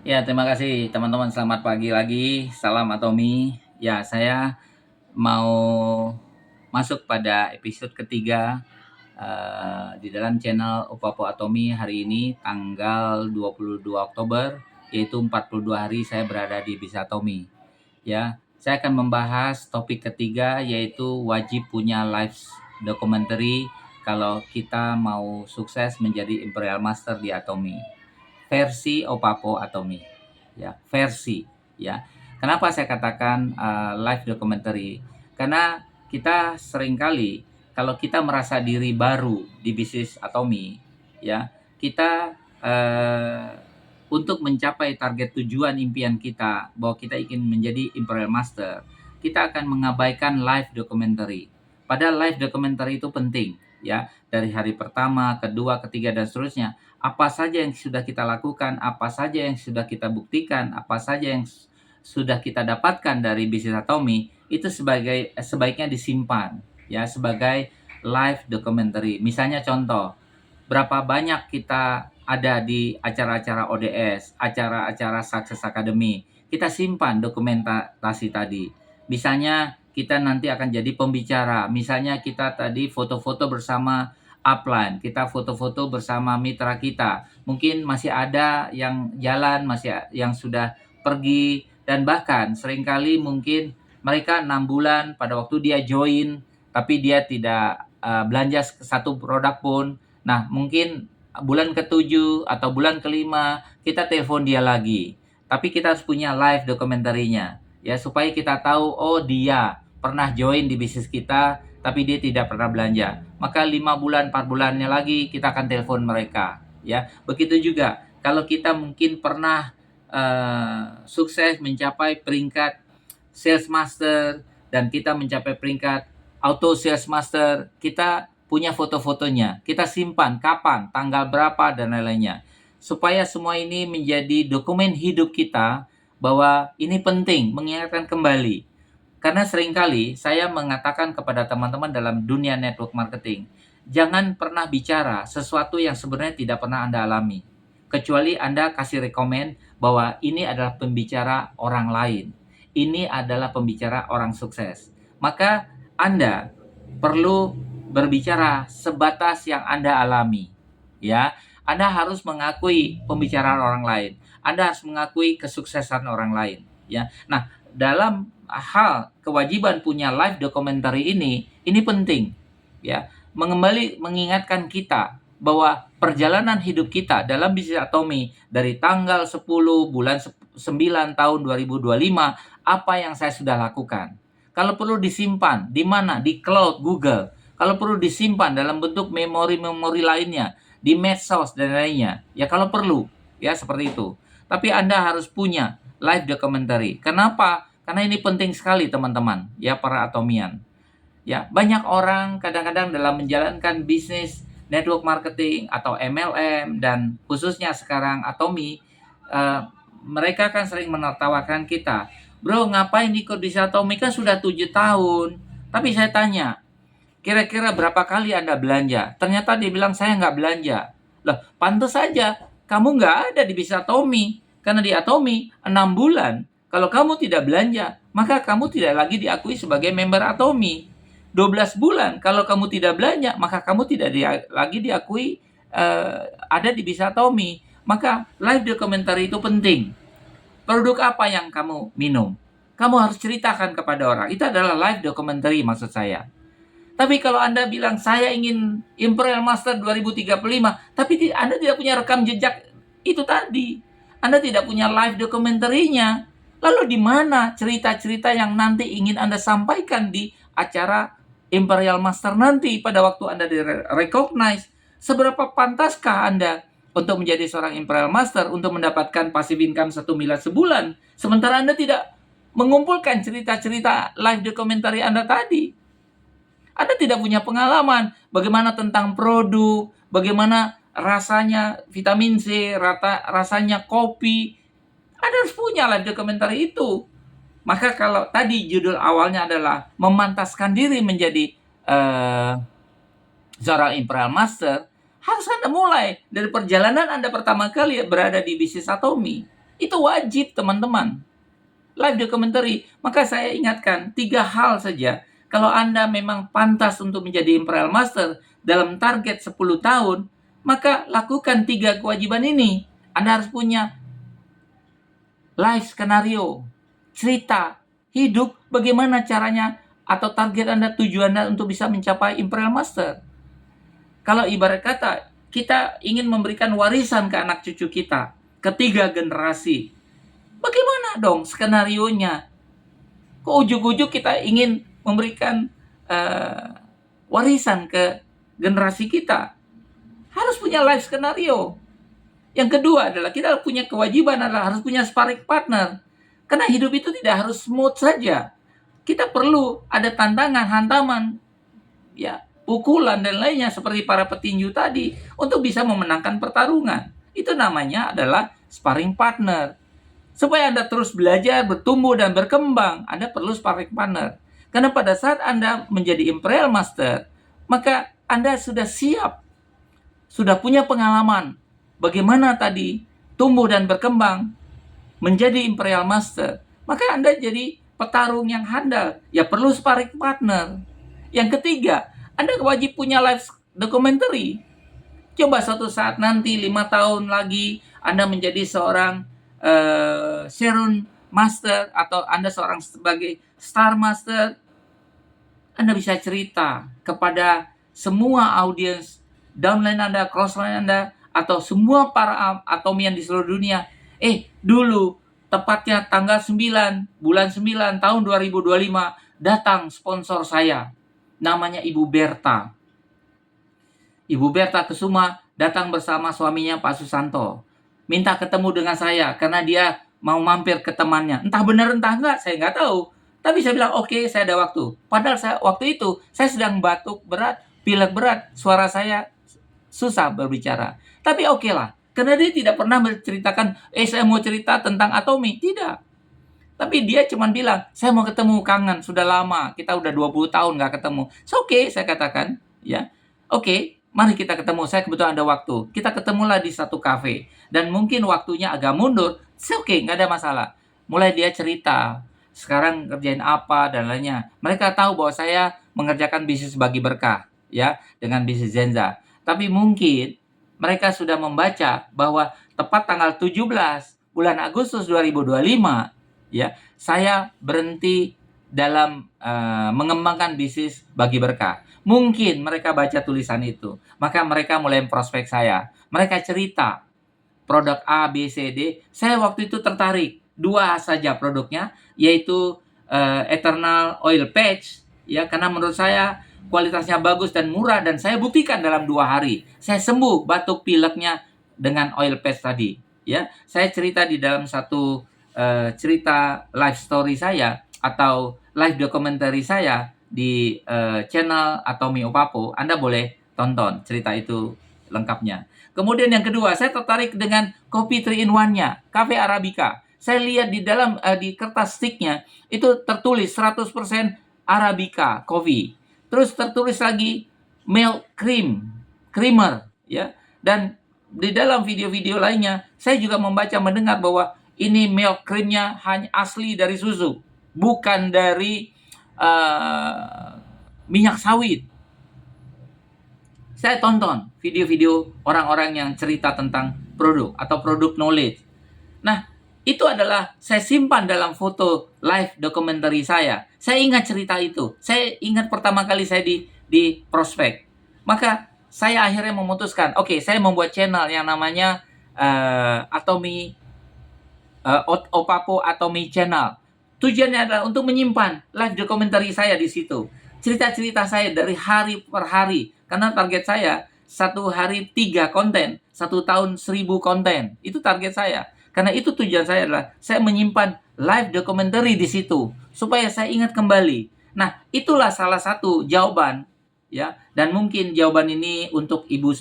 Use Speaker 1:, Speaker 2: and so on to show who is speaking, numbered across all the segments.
Speaker 1: Ya, terima kasih teman-teman. Selamat pagi lagi. Salam Atomi. Ya, saya mau masuk pada episode ketiga di dalam channel Opapo Atomi hari ini tanggal 22 Oktober, yaitu 42 hari saya berada di Bisa Atomi. Ya, saya akan membahas topik ketiga yaitu wajib punya live documentary kalau kita mau sukses menjadi Imperial Master di Atomi. Versi Opapo Atomi. Ya, versi ya. Kenapa saya katakan live documentary? Karena kita seringkali kalau kita merasa diri baru di bisnis Atomi, ya, kita untuk mencapai target tujuan impian kita bahwa kita ingin menjadi Imperial Master, kita akan mengabaikan live documentary. Padahal live documentary itu penting, ya, dari hari pertama, kedua, ketiga, dan seterusnya. Apa saja yang sudah kita lakukan, apa saja yang sudah kita buktikan, apa saja yang sudah kita dapatkan dari bisnis Atomi, itu sebaiknya disimpan, ya, sebagai live documentary. Misalnya contoh, berapa banyak kita ada di acara-acara ODS, acara-acara Success Academy. Kita simpan dokumentasi tadi. Misalnya kita nanti akan jadi pembicara. Misalnya kita tadi foto-foto bersama upline, kita foto-foto bersama mitra kita. Mungkin masih ada yang jalan, masih yang sudah pergi, dan bahkan seringkali mungkin mereka 6 bulan pada waktu dia join, tapi dia tidak belanja satu produk pun. Nah, mungkin bulan ke-7 atau bulan ke-5 kita telepon dia lagi. Tapi kita harus punya live dokumentarinya, ya, supaya kita tahu, oh, dia pernah join di bisnis kita tapi dia tidak pernah belanja. Maka 5 bulan, 4 bulannya lagi kita akan telepon mereka, ya. Begitu juga kalau kita mungkin pernah sukses mencapai peringkat sales master dan kita mencapai peringkat auto sales master, kita punya foto-fotonya, kita simpan kapan, tanggal berapa, dan lain-lainnya. Supaya semua ini menjadi dokumen hidup kita bahwa ini penting, mengingatkan kembali. Karena seringkali saya mengatakan kepada teman-teman dalam dunia network marketing, jangan pernah bicara sesuatu yang sebenarnya tidak pernah Anda alami. Kecuali Anda kasih rekomen bahwa ini adalah pembicara orang lain. Ini adalah pembicara orang sukses. Maka Anda perlu berbicara sebatas yang Anda alami. Ya, Anda harus mengakui pembicaraan orang lain. Anda harus mengakui kesuksesan orang lain. Ya, nah, dalam hal kewajiban punya live documentary ini penting, ya, mengembali mengingatkan kita bahwa perjalanan hidup kita dalam bisnis Atomi dari tanggal 10 bulan 9 tahun 2025, apa yang saya sudah lakukan. Kalau perlu disimpan di mana? Di cloud Google. Kalau perlu disimpan dalam bentuk memori-memori lainnya, di medsos dan lainnya. Ya kalau perlu, ya seperti itu. Tapi Anda harus punya live documentary. Kenapa? Karena ini penting sekali teman-teman, ya para atomian. Ya, banyak orang kadang-kadang dalam menjalankan bisnis network marketing atau MLM dan khususnya sekarang Atomi, eh, mereka kan sering menertawakan kita. Bro, ngapain ikut di Atomi, kan sudah 7 tahun. Tapi saya tanya, kira-kira berapa kali Anda belanja? Ternyata dia bilang saya nggak belanja. Loh, pantas saja kamu nggak ada di Bisa Atomi. Karena di Atomi 6 bulan, kalau kamu tidak belanja, maka kamu tidak lagi diakui sebagai member Atomi. 12 bulan, kalau kamu tidak belanja, maka kamu tidak lagi diakui ada di Bisa Atomi. Maka live documentary itu penting. Produk apa yang kamu minum? Kamu harus ceritakan kepada orang. Itu adalah live documentary maksud saya. Tapi kalau Anda bilang saya ingin Imperial Master 2035, tapi Anda tidak punya rekam jejak itu tadi. Anda tidak punya live dokumentarinya. Lalu di mana cerita-cerita yang nanti ingin Anda sampaikan di acara Imperial Master nanti pada waktu Anda di-recognize? Seberapa pantaskah Anda untuk menjadi seorang Imperial Master untuk mendapatkan passive income 1 miliar sebulan, sementara Anda tidak mengumpulkan cerita-cerita live dokumentari Anda tadi? Anda tidak punya pengalaman bagaimana tentang produk, bagaimana rasanya vitamin C, rasanya kopi. Anda harus punya live documentary itu. Maka kalau tadi judul awalnya adalah memantaskan diri menjadi seorang Imperial Master, harus Anda mulai dari perjalanan Anda pertama kali berada di bisnis Atomi. Itu wajib, teman-teman. Live documentary. Maka saya ingatkan 3 hal saja. Kalau Anda memang pantas untuk menjadi Imperial Master dalam target 10 tahun, maka lakukan 3 kewajiban ini. Anda harus punya live skenario, cerita, hidup, bagaimana caranya atau target Anda, tujuan Anda untuk bisa mencapai Imperial Master. Kalau ibarat kata, kita ingin memberikan warisan ke anak cucu kita, ketiga generasi. Bagaimana dong skenarionya? Kok ujuk-ujuk kita ingin memberikan warisan ke generasi kita? Harus punya life skenario. Yang kedua adalah kita punya kewajiban adalah harus punya sparring partner. Karena hidup itu tidak harus smooth saja. Kita perlu ada tantangan, hantaman, ya, pukulan dan lainnya seperti para petinju tadi untuk bisa memenangkan pertarungan. Itu namanya adalah sparring partner. Supaya Anda terus belajar, bertumbuh, dan berkembang, Anda perlu sparring partner. Karena pada saat Anda menjadi Imperial Master, maka Anda sudah siap, sudah punya pengalaman. Bagaimana tadi tumbuh dan berkembang menjadi Imperial Master. Maka Anda jadi petarung yang handal. Ya perlu sparring partner. Yang ketiga, Anda wajib punya live documentary. Coba suatu saat nanti 5 tahun lagi Anda menjadi seorang Sharon Master atau Anda seorang sebagai Star Master, Anda bisa cerita kepada semua audiens downline Anda, crossline Anda, atau semua para atomian di seluruh dunia. Dulu tepatnya tanggal 9 bulan 9 tahun 2025 datang sponsor saya, namanya Ibu Berta. Ibu Berta Kesuma datang bersama suaminya Pak Susanto. Minta ketemu dengan saya karena dia mau mampir ke temannya. Entah benar entah enggak, saya nggak tahu. Tapi saya bilang, oke, saya ada waktu. Padahal waktu itu saya sedang batuk berat, pilek berat, suara saya susah berbicara. Tapi oke lah, karena dia tidak pernah menceritakan, saya mau cerita tentang Atomi. Tidak. Tapi dia cuma bilang, saya mau ketemu, kangen, sudah lama. Kita udah 20 tahun nggak ketemu. Oke, saya katakan, ya. Oke, mari kita ketemu. Saya kebetulan ada waktu. Kita ketemulah di satu kafe. Dan mungkin waktunya agak mundur. Oke, nggak ada masalah. Mulai dia cerita, sekarang kerjain apa dan lainnya. Mereka tahu bahwa saya mengerjakan bisnis bagi berkah, ya, dengan bisnis Zenza. Tapi mungkin mereka sudah membaca bahwa tepat tanggal 17 bulan Agustus 2025, ya, saya berhenti dalam mengembangkan bisnis bagi berkah. Mungkin mereka baca tulisan itu, maka mereka mulai prospek saya. Mereka cerita produk A, B, C, D. Saya waktu itu tertarik 2 saja produknya, yaitu Eternal Oil Patch, ya, karena menurut saya kualitasnya bagus dan murah, dan saya buktikan dalam 2 hari saya sembuh batuk pileknya dengan oil patch tadi, ya. Saya cerita di dalam satu cerita live story saya atau live documentary saya di channel Atomi Opapo. Anda boleh tonton cerita itu lengkapnya. Kemudian yang kedua, saya tertarik dengan kopi 3 in 1-nya, Cafe Arabica. Saya lihat di dalam di kertas sticknya itu tertulis 100% Arabica coffee. Terus tertulis lagi milk creamer, ya. Dan di dalam video-video lainnya, saya juga mendengar bahwa ini milk creamnya hanya asli dari susu, bukan dari minyak sawit. Saya tonton video-video orang-orang yang cerita tentang produk atau produk knowledge. Nah, itu adalah saya simpan dalam foto live documentary saya. Saya ingat cerita itu. Saya ingat pertama kali saya di prospek. Maka saya akhirnya memutuskan, oke, saya membuat channel yang namanya Atomi Opapo Atomi Channel. Tujuannya adalah untuk menyimpan live documentary saya di situ. Cerita-cerita saya dari hari per hari. Karena target saya 1 hari 3 konten, 1 tahun 1000 konten. Itu target saya. Karena itu tujuan saya adalah saya menyimpan live documentary di situ supaya saya ingat kembali. Nah, itulah salah satu jawaban, ya. Dan mungkin jawaban ini untuk ibu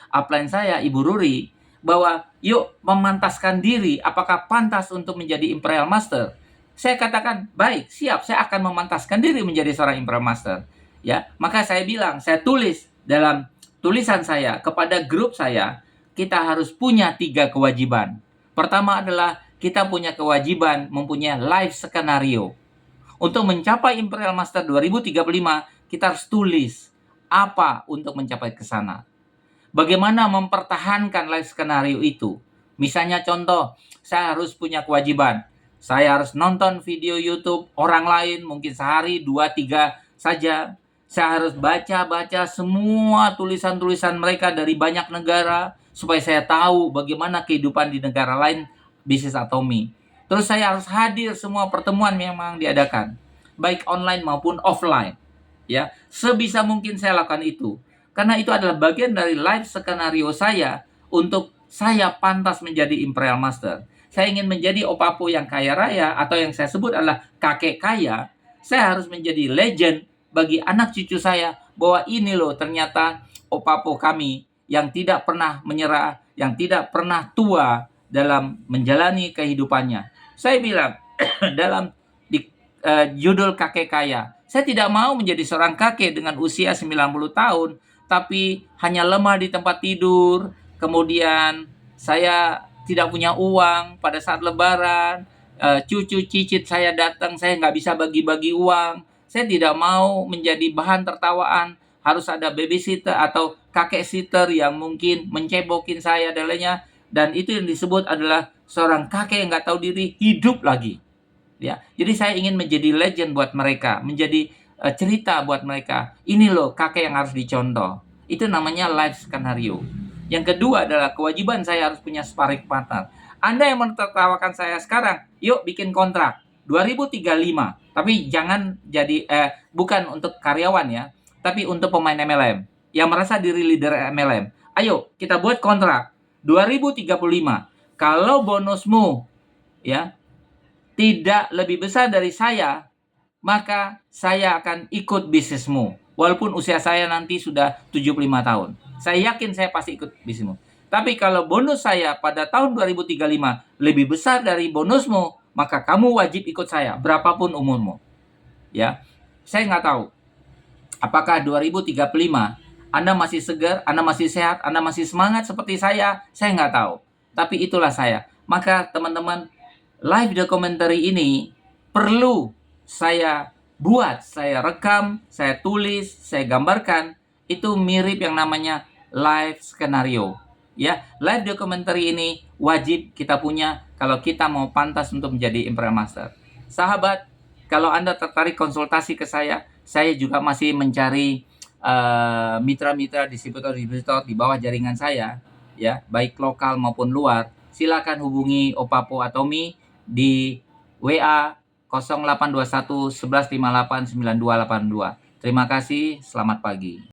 Speaker 1: upline saya, Ibu Ruri, bahwa yuk memantaskan diri, apakah pantas untuk menjadi Imperial Master. Saya katakan, baik, siap, saya akan memantaskan diri menjadi seorang Imperial Master. Ya, maka saya bilang, saya tulis dalam tulisan saya kepada grup saya, kita harus punya 3 kewajiban. Pertama adalah kita punya kewajiban mempunyai life skenario. Untuk mencapai Imperial Master 2035, kita harus tulis apa untuk mencapai ke sana. Bagaimana mempertahankan life skenario itu. Misalnya contoh, saya harus punya kewajiban. Saya harus nonton video YouTube orang lain, mungkin sehari 2-3 saja. Saya harus baca-baca semua tulisan-tulisan mereka dari banyak negara, supaya saya tahu bagaimana kehidupan di negara lain, bisnis Atomy. Terus saya harus hadir semua pertemuan yang memang diadakan, baik online maupun offline. Ya, sebisa mungkin saya lakukan itu. Karena itu adalah bagian dari life skenario saya untuk saya pantas menjadi Imperial Master. Saya ingin menjadi Opapo yang kaya raya, atau yang saya sebut adalah kakek kaya. Saya harus menjadi legend bagi anak cucu saya, bahwa ini loh ternyata Opapo kami yang tidak pernah menyerah, yang tidak pernah tua dalam menjalani kehidupannya. Saya bilang dalam judul kakek kaya, saya tidak mau menjadi seorang kakek dengan usia 90 tahun, tapi hanya lemah di tempat tidur. Kemudian saya tidak punya uang pada saat lebaran. Cucu cicit saya datang, saya nggak bisa bagi-bagi uang. Saya tidak mau menjadi bahan tertawaan. Harus ada babysitter atau kakek sitter yang mungkin mencebokin saya dan lainnya. Dan itu yang disebut adalah seorang kakek yang nggak tahu diri hidup lagi. Ya, jadi saya ingin menjadi legend buat mereka, menjadi cerita buat mereka. Ini loh kakek yang harus dicontoh. Itu namanya life skenario. Yang kedua adalah kewajiban saya harus punya sparring partner. Anda yang menertawakan saya sekarang, yuk bikin kontrak 2035. Tapi jangan jadi bukan untuk karyawan ya, tapi untuk pemain MLM yang merasa diri leader MLM. Ayo kita buat kontrak 2035. Kalau bonusmu ya tidak lebih besar dari saya, maka saya akan ikut bisnismu. Walaupun usia saya nanti sudah 75 tahun. Saya yakin saya pasti ikut bisnismu. Tapi kalau bonus saya pada tahun 2035 lebih besar dari bonusmu, maka kamu wajib ikut saya, berapapun umurmu. Ya, saya nggak tahu apakah 2035 Anda masih segar, Anda masih sehat, Anda masih semangat seperti saya nggak tahu. Tapi itulah saya. Maka teman-teman, live documentary ini perlu saya buat, saya rekam, saya tulis, saya gambarkan. Itu mirip yang namanya live skenario. Ya, live documentary ini wajib kita punya kalau kita mau pantas untuk menjadi Imperial Master. Sahabat, kalau Anda tertarik konsultasi ke saya juga masih mencari mitra-mitra distributor di bawah jaringan saya, ya, baik lokal maupun luar. Silakan hubungi Opapo Atomy di WA 0821 1158 9282. Terima kasih, selamat pagi.